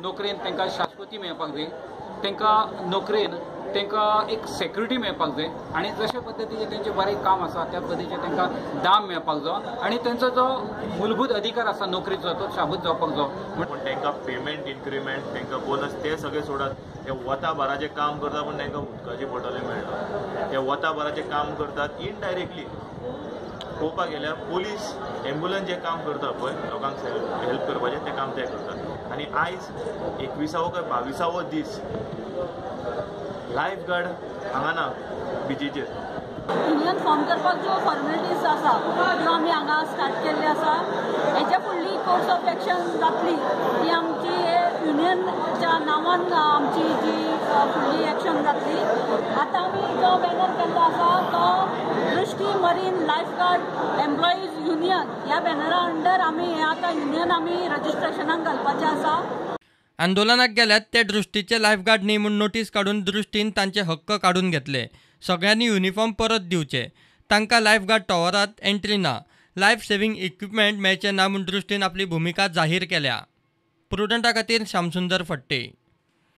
नोकरेन तांकां शाश्वती मेळपाक जाय, तांकां नोकरेन तांकां एक सेक्युरिटी मेळपाक जाय आनी जशे पद्दतीचें तेंचें बरें काम आसा त्या पद्दतीचें तांकां दाम मेळपाक जाय आनी तेंचो जो मूलभूत अधिकार आसा नोकरीचो तो शाबूत जावपाक जाय. पूण तांकां पेमेंट इन्क्रिमेंट तांकां बोनस ते सगळे सोडात. ते वता भराचें काम करता पूण तांकां उदकाची बॉटली मेळना. ते वता भराचें काम करतात इनडायरेक्टली. पळोवपाक गेल्यार पुलीस एम्ब्युलन्स जें काम करता पळय लोकांक हेल्प करपाचें तें काम ते करतात. आनी आयज 21वो काय 22वो दीस लायफ गार्ड हांगा ना बिचीचेर. युनियन फॉर्म करपाक ज्यो फॉर्मेलिटीज आसा त्यो आमी हांगा स्टार्ट केल्ले आसा. हेच्या फुडली कोर्स ऑफ एक्शन जातली ती आमची युनियनच्या नांवान आमची जी फुडली एक्शन जातली. आतां आमी जो बॅनर केल्लो आसा तो दृष्टी marine life guard employees union ह्या बॅनरा अंडर आमी हें आतां युनियन आमी रजिस्ट्रेशनाक घालपाचें आसा. आंदोलनाक गेल्यात ते दृष्टीचे लायफगार्ड न्ही म्हूण नोटीस काडून दृष्टीन तांचे हक्क काडून घेतले. सगळ्यांनी युनिफॉर्म परत दिवचे. तांकां लायफगार्ड टॉवरांत एंट्री ना. लायफ सेव्हिंग इक्विपमेंट मेळचे ना म्हूण दृष्टीन आपली भुमिका जाहीर केल्या. प्रुडंटा खातीर श्यामसुंदर फडते.